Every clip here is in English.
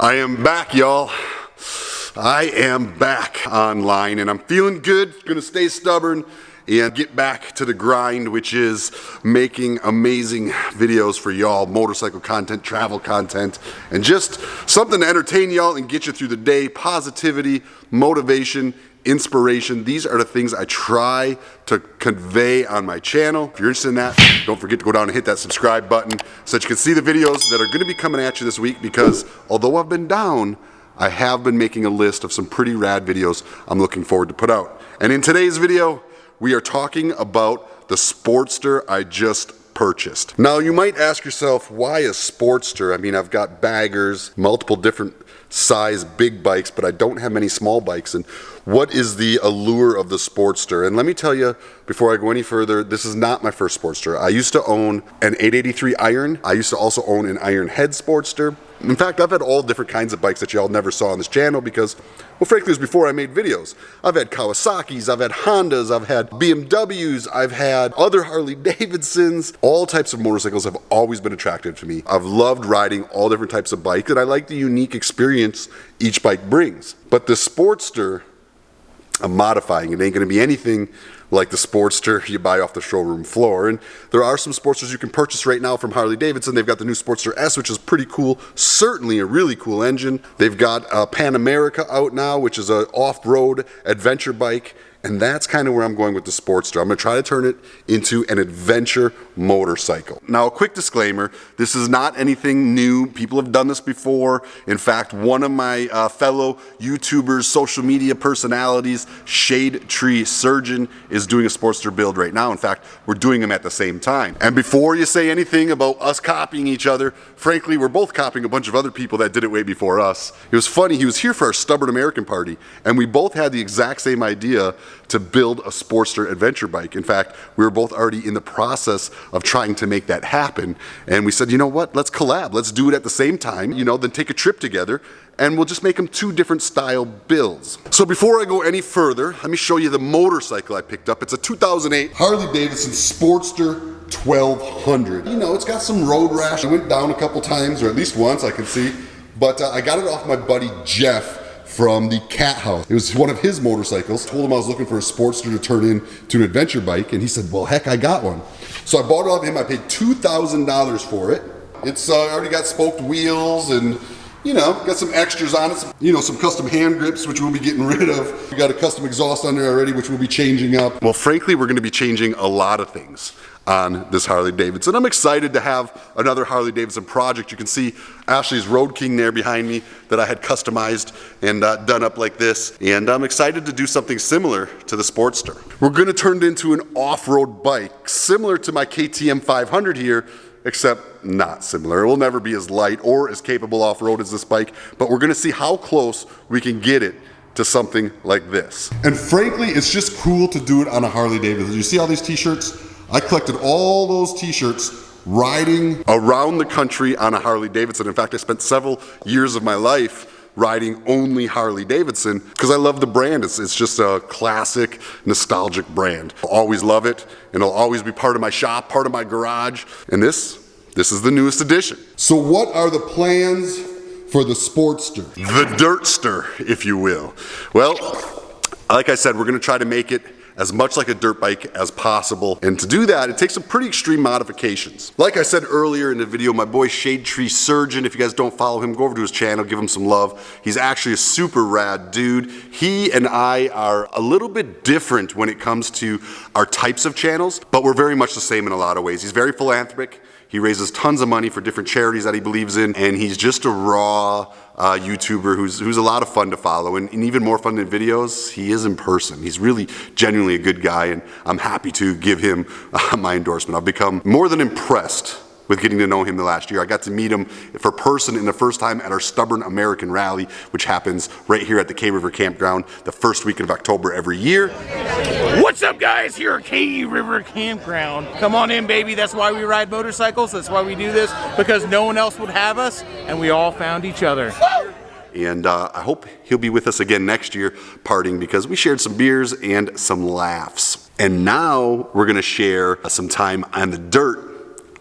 I am back, y'all. I am back online and I'm feeling good. Gonna stay stubborn and get back to the grind, which is making amazing videos for y'all, motorcycle content, travel content, and just something to entertain y'all and get you through the day. Positivity, motivation, inspiration. These are the things I try to convey on my channel. If you're interested in that, don't forget to go down and hit that subscribe button so that you can see the videos that are gonna be coming at you this week, because although I've been down, I have been making a list of some pretty rad videos I'm looking forward to put out. And in today's video, we are talking about the Sportster I just purchased. Now you might ask yourself, why a Sportster? I mean, I've got baggers, multiple different size big bikes, but I don't have many small bikes. And what is the allure of the Sportster? And let me tell you, before I go any further, this is not my first Sportster. I used to own an 883 Iron. I used to also own an Iron Head Sportster. In fact, I've had all different kinds of bikes that y'all never saw on this channel because, well, frankly, it was before I made videos. I've had Kawasaki's, I've had Hondas, I've had BMWs, I've had other Harley-Davidsons. All types of motorcycles have always been attractive to me. I've loved riding all different types of bikes, and I like the unique experience each bike brings. But the Sportster, I'm modifying. It ain't gonna be anything like the Sportster you buy off the showroom floor. And there are some Sportsters you can purchase right now from Harley-Davidson. They've got the new Sportster S, which is pretty cool. Certainly a really cool engine. They've got Pan America out now, which is an off-road adventure bike. And that's kind of where I'm going with the Sportster. I'm gonna try to turn it into an adventure motorcycle. Now, a quick disclaimer, this is not anything new. People have done this before. In fact, one of my fellow YouTubers, social media personalities, Shade Tree Surgeon, is doing a Sportster build right now. In fact, we're doing them at the same time. And before you say anything about us copying each other, frankly, we're both copying a bunch of other people that did it way before us. It was funny, he was here for our Stubborn American party, and we both had the exact same idea to build a Sportster adventure bike. In fact, we were both already in the process of trying to make that happen. And we said, you know what, let's collab. Let's do it at the same time, you know, then take a trip together and we'll just make them two different style builds. So before I go any further, let me show you the motorcycle I picked up. It's a 2008 Harley-Davidson Sportster 1200. You know, it's got some road rash. I went down a couple times, or at least once I can see, but I got it off my buddy Jeff from the Cat House. It was one of his motorcycles. I told him I was looking for a Sportster to turn into an adventure bike, and he said, well, heck, I got one. So I bought it off him. I paid $2,000 for it. It's already got spoked wheels and, you know, got some extras on it. Some custom hand grips, which we'll be getting rid of. We got a custom exhaust on there already, which we'll be changing up. Well, frankly, we're gonna be changing a lot of things on this Harley-Davidson. I'm excited to have another Harley-Davidson project. You can see Ashley's Road King there behind me that I had customized and done up like this. And I'm excited to do something similar to the Sportster. We're gonna turn it into an off-road bike, similar to my KTM 500 here, except not similar. It will never be as light or as capable off-road as this bike, but we're gonna see how close we can get it to something like this. And frankly, it's just cool to do it on a Harley-Davidson. You see all these t-shirts? I collected all those t-shirts riding around the country on a Harley-Davidson. In fact, I spent several years of my life riding only Harley-Davidson because I love the brand. It's just a classic, nostalgic brand. I'll always love it, and it'll always be part of my shop, part of my garage. And this is the newest edition. So what are the plans for the Sportster? The Dirtster, if you will. Well, like I said, we're gonna try to make it as much like a dirt bike as possible. And to do that, it takes some pretty extreme modifications. Like I said earlier in the video, my boy Shade Tree Surgeon, if you guys don't follow him, go over to his channel, give him some love. He's actually a super rad dude. He and I are a little bit different when it comes to our types of channels, but we're very much the same in a lot of ways. He's very philanthropic. He raises tons of money for different charities that he believes in, and he's just a raw YouTuber who's a lot of fun to follow, and even more fun than videos, he is in person. He's really genuinely a good guy, and I'm happy to give him my endorsement. I've become more than impressed with getting to know him the last year. I got to meet him for person in the first time at our Stubborn American Rally, which happens right here at the K River Campground the first weekend of October every year. What's up, guys? Here at K River Campground. Come on in, baby. That's why we ride motorcycles. That's why we do this, because no one else would have us, and we all found each other. And I hope he'll be with us again next year partying, because we shared some beers and some laughs. And now we're gonna share some time on the dirt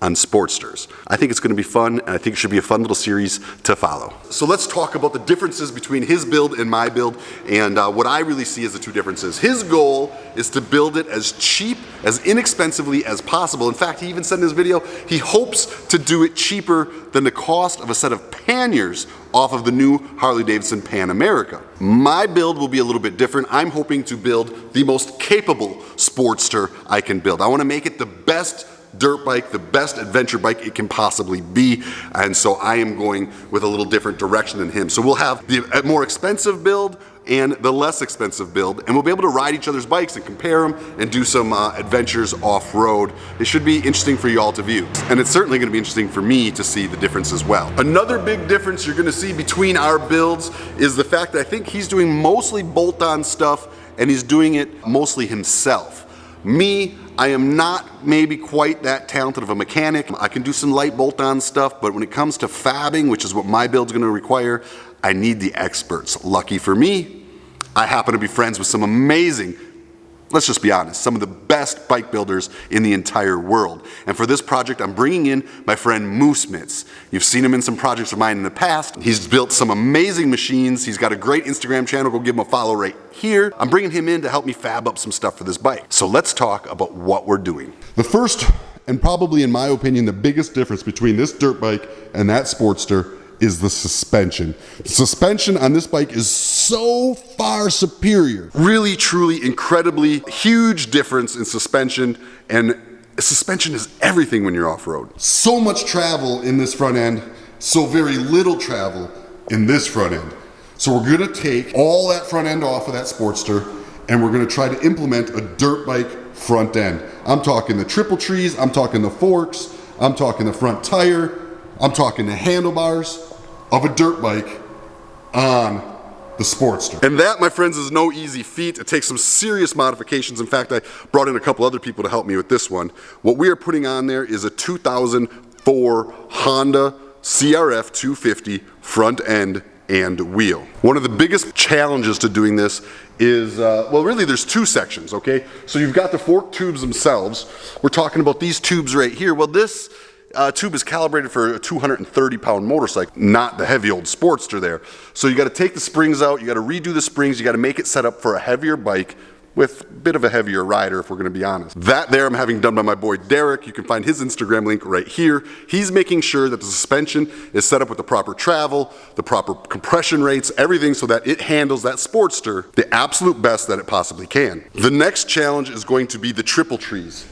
on Sportsters. I think it's going to be fun, and I think it should be a fun little series to follow. So let's talk about the differences between his build and my build, and what I really see as the two differences. His goal is to build it as cheap, as inexpensively as possible. In fact, he even said in his video, he hopes to do it cheaper than the cost of a set of panniers off of the new Harley-Davidson Pan America. My build will be a little bit different. I'm hoping to build the most capable Sportster I can build. I want to make it the best dirt bike, the best adventure bike it can possibly be, and so I am going with a little different direction than him. So we'll have the more expensive build and the less expensive build, and we'll be able to ride each other's bikes and compare them and do some adventures off-road. It should be interesting for you all to view, and it's certainly going to be interesting for me to see the difference as well. Another big difference you're going to see between our builds is the fact that I think he's doing mostly bolt-on stuff and he's doing it mostly himself. Me, I am not maybe quite that talented of a mechanic. I can do some light bolt-on stuff, but when it comes to fabbing, which is what my build's going to require, I need the experts. Lucky for me, I happen to be friends with some amazing, let's just be honest, some of the best bike builders in the entire world. And for this project, I'm bringing in my friend Moose Mitts. You've seen him in some projects of mine in the past. He's built some amazing machines. He's got a great Instagram channel. Go give him a follow right here. I'm bringing him in to help me fab up some stuff for this bike. So let's talk about what we're doing. The first, and probably in my opinion, the biggest difference between this dirt bike and that Sportster is the suspension. The suspension on this bike is so far superior. Really, truly, incredibly huge difference in suspension, and suspension is everything when you're off-road. So much travel in this front end, so very little travel in this front end. So we're gonna take all that front end off of that Sportster, and we're gonna try to implement a dirt bike front end. I'm talking the triple trees, I'm talking the forks, I'm talking the front tire, I'm talking the handlebars of a dirt bike on the Sportster. And that, my friends, is no easy feat. It takes some serious modifications. In fact, I brought in a couple other people to help me with this one. What we are putting on there is a 2004 Honda CRF 250 front end and wheel. One of the biggest challenges to doing this is, well, really there's two sections, okay? So you've got the fork tubes themselves. We're talking about these tubes right here. Well, this tube is calibrated for a 230-pound motorcycle, not the heavy old Sportster there. So you got to take the springs out, you got to redo the springs, you got to make it set up for a heavier bike with a bit of a heavier rider, if we're going to be honest. That there I'm having done by my boy Derek. You can find his Instagram link right here. He's making sure that the suspension is set up with the proper travel, the proper compression rates, everything so that it handles that Sportster the absolute best that it possibly can. The next challenge is going to be the triple trees.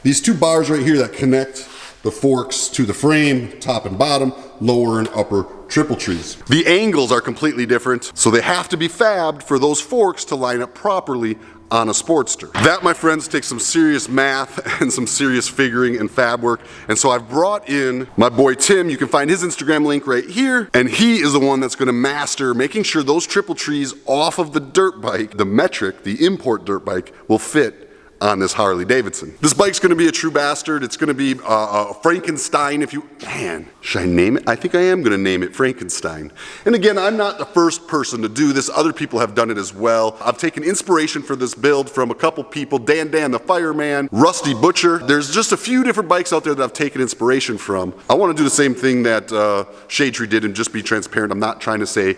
These two bars right here that connect the forks to the frame, top and bottom, lower and upper triple trees. The angles are completely different, so they have to be fabbed for those forks to line up properly on a Sportster. That, my friends, takes some serious math and some serious figuring and fab work, and so I've brought in my boy Tim. You can find his Instagram link right here, and he is the one that's gonna master making sure those triple trees off of the dirt bike, the metric, the import dirt bike, will fit on this Harley-Davidson. This bike's gonna be a true bastard. It's gonna be a Frankenstein if you, man, should I name it? I think I am gonna name it Frankenstein. And again, I'm not the first person to do this. Other people have done it as well. I've taken inspiration for this build from a couple people, Dan the Fireman, Rusty Butcher. There's just a few different bikes out there that I've taken inspiration from. I wanna do the same thing that Shade Tree did and just be transparent. I'm not trying to say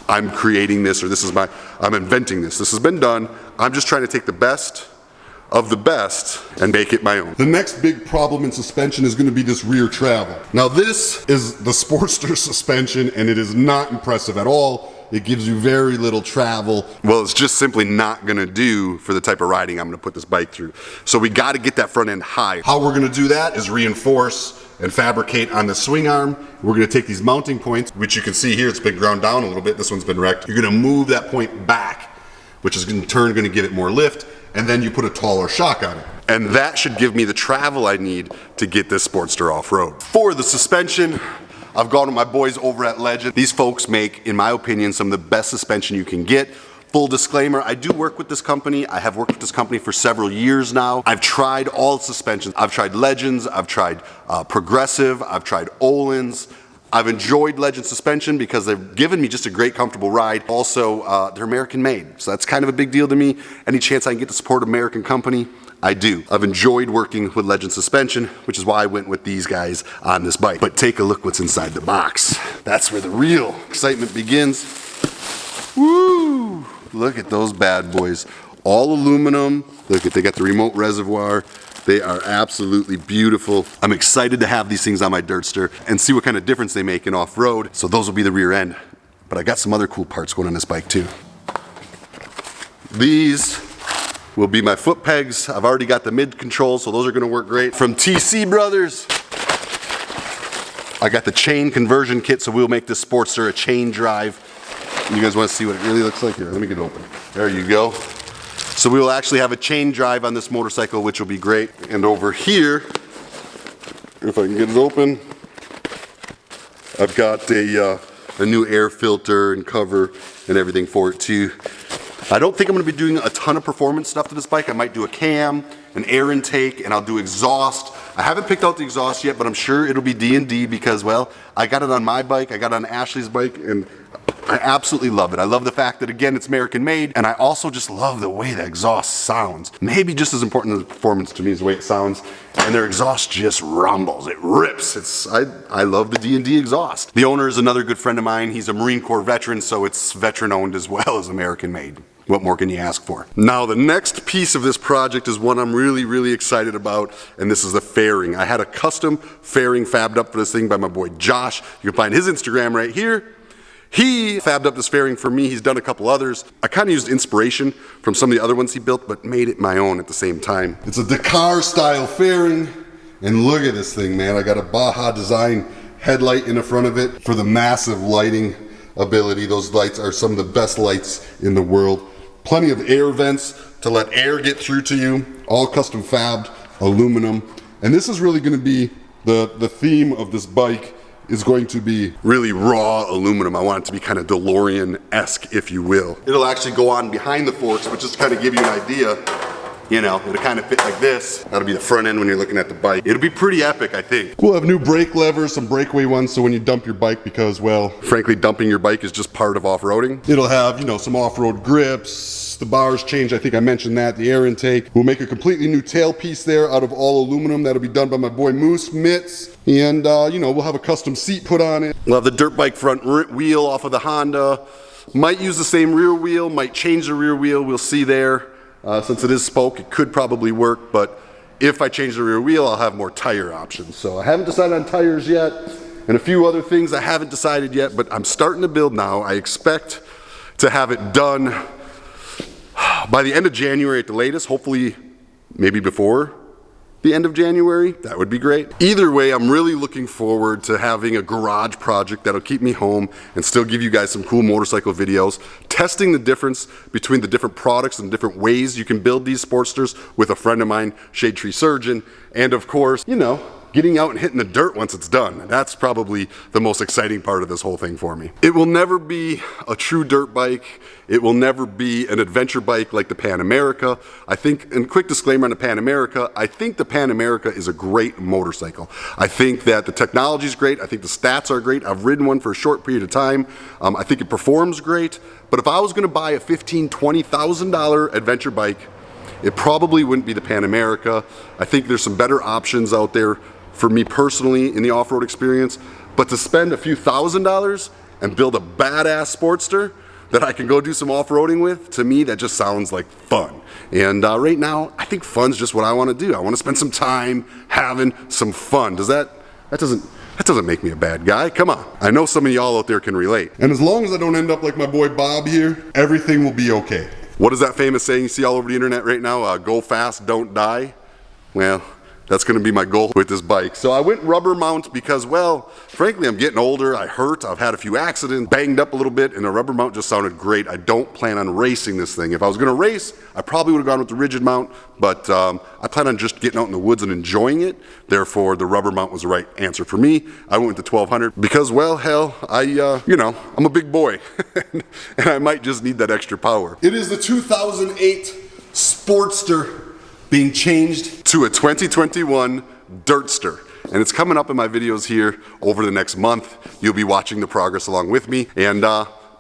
I'm creating this or this is I'm inventing this. This has been done. I'm just trying to take the best of the best and make it my own. The next big problem in suspension is going to be this rear travel. Now this is the Sportster suspension and it is not impressive at all. It gives you very little travel. Well, it's just simply not going to do for the type of riding I'm going to put this bike through. So we got to get that front end high. How we're going to do that is reinforce and fabricate on the swing arm. We're going to take these mounting points, which you can see here, it's been ground down a little bit. This one's been wrecked. You're going to move that point back, which is in turn going to give it more lift, and then you put a taller shock on it. And that should give me the travel I need to get this Sportster off-road. For the suspension, I've gone to my boys over at Legend. These folks make, in my opinion, some of the best suspension you can get. Full disclaimer, I do work with this company. I have worked with this company for several years now. I've tried all suspensions. I've tried Legends, I've tried Progressive, I've tried Olin's. I've enjoyed Legend suspension because they've given me just a great, comfortable ride. Also, they're American made, so that's kind of a big deal to me. Any chance I can get to support an American company, I do. I've enjoyed working with Legend suspension, which is why I went with these guys on this bike. But take a look what's inside the box. That's where the real excitement begins. Woo! Look at those bad boys. All aluminum. Look at, they got the remote reservoir. They are absolutely beautiful. I'm excited to have these things on my Dirtster and see what kind of difference they make in off-road. So those will be the rear end. But I got some other cool parts going on this bike too. These will be my foot pegs. I've already got the mid controls, so those are gonna work great. From TC Brothers, I got the chain conversion kit, so we'll make this Sportster a chain drive. You guys wanna see what it really looks like? Here, let me get it open. There you go. So we will actually have a chain drive on this motorcycle, which will be great. And over here, if I can get it open, I've got a new air filter and cover and everything for it too. I don't think I'm gonna be doing a ton of performance stuff to this bike. I might do a cam, an air intake, and I'll do exhaust. I haven't picked out the exhaust yet, but I'm sure it'll be D&D because, well, I got it on my bike, I got it on Ashley's bike, and I absolutely love it. I love the fact that, again, it's American made, and I also just love the way the exhaust sounds. Maybe just as important as the performance to me is the way it sounds, and their exhaust just rumbles, it rips. I love the D&D exhaust. The owner is another good friend of mine. He's a Marine Corps veteran, so it's veteran owned as well as American made. What more can you ask for? Now, the next piece of this project is one I'm really, really excited about, and this is the fairing. I had a custom fairing fabbed up for this thing by my boy Josh. You can find his Instagram right here. He fabbed up this fairing for me. He's done a couple others. I kind of used inspiration from some of the other ones he built, but made it my own at the same time. It's a Dakar style fairing, and look at this thing, man. I got a Baja design headlight in the front of it for the massive lighting ability. Those lights are some of the best lights in the world. Plenty of air vents to let air get through to you. All custom fabbed aluminum. And this is really gonna be the theme of this bike is going to be really raw aluminum. I want it to be kind of DeLorean-esque, if you will. It'll actually go on behind the forks, but just to kind of give you an idea, you know, it'll kind of fit like this. That'll be the front end when you're looking at the bike. It'll be pretty epic, I think. We'll have new brake levers, some breakaway ones, so when you dump your bike, because, well, frankly, dumping your bike is just part of off-roading. It'll have, you know, some off-road grips, the bars change, I think I mentioned that, the air intake. We'll make a completely new tailpiece there out of all aluminum. That'll be done by my boy Moose Mitts. And, you know, we'll have a custom seat put on it. We'll have the dirt bike front wheel off of the Honda. Might use the same rear wheel, might change the rear wheel, we'll see there. Since it is spoke, it could probably work, but if I change the rear wheel, I'll have more tire options. So I haven't decided on tires yet, and a few other things I haven't decided yet, but I'm starting to build now. I expect to have it done by the end of January at the latest, hopefully maybe before the end of January. That would be great. Either way, I'm really looking forward to having a garage project that'll keep me home and still give you guys some cool motorcycle videos, testing the difference between the different products and different ways you can build these Sportsters with a friend of mine, Shade Tree Surgeon, and of course, you know, getting out and hitting the dirt once it's done. That's probably the most exciting part of this whole thing for me. It will never be a true dirt bike. It will never be an adventure bike like the Pan America. I think, and quick disclaimer on the Pan America, I think the Pan America is a great motorcycle. I think that the technology is great. I think the stats are great. I've ridden one for a short period of time. I think it performs great. But if I was gonna buy a $15,000, $20,000 adventure bike, it probably wouldn't be the Pan America. I think there's some better options out there for me personally in the off-road experience, but to spend a few $1,000s and build a badass Sportster that I can go do some off-roading with, to me that just sounds like fun. And right now, I think fun's just what I want to do. I want to spend some time having some fun. That doesn't make me a bad guy. Come on. I know some of y'all out there can relate. And as long as I don't end up like my boy Bob here, everything will be okay. What is that famous saying you see all over the internet right now? Go fast, don't die. Well, that's gonna be my goal with this bike. So I went rubber mount because, well, frankly, I'm getting older, I hurt, I've had a few accidents, banged up a little bit, and a rubber mount just sounded great. I don't plan on racing this thing. If I was gonna race, I probably would've gone with the rigid mount, but I plan on just getting out in the woods and enjoying it. Therefore, the rubber mount was the right answer for me. I went with the 1200 because, well, hell, you know, I'm a big boy, and I might just need that extra power. It is the 2008 Sportster being changed to a 2021 Dirtster. and it's coming up in my videos here over the next month. You'll be watching the progress along with me, and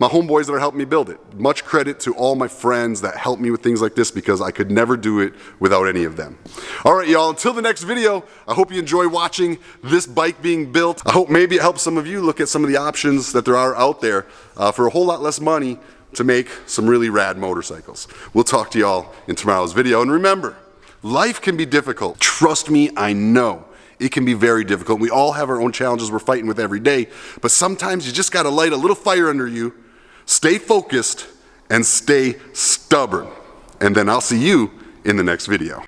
my homeboys that are helping me build it. Much credit to all my friends that help me with things like this, because I could never do it without any of them. All right, y'all, until the next video, I hope you enjoy watching this bike being built. I hope maybe it helps some of you look at some of the options that there are out there for a whole lot less money to make some really rad motorcycles. We'll talk to y'all in tomorrow's video. And remember, life can be difficult. Trust me, I know. It can be very difficult. We all have our own challenges we're fighting with every day, but sometimes you just gotta light a little fire under you, stay focused, and stay stubborn. And then I'll see you in the next video.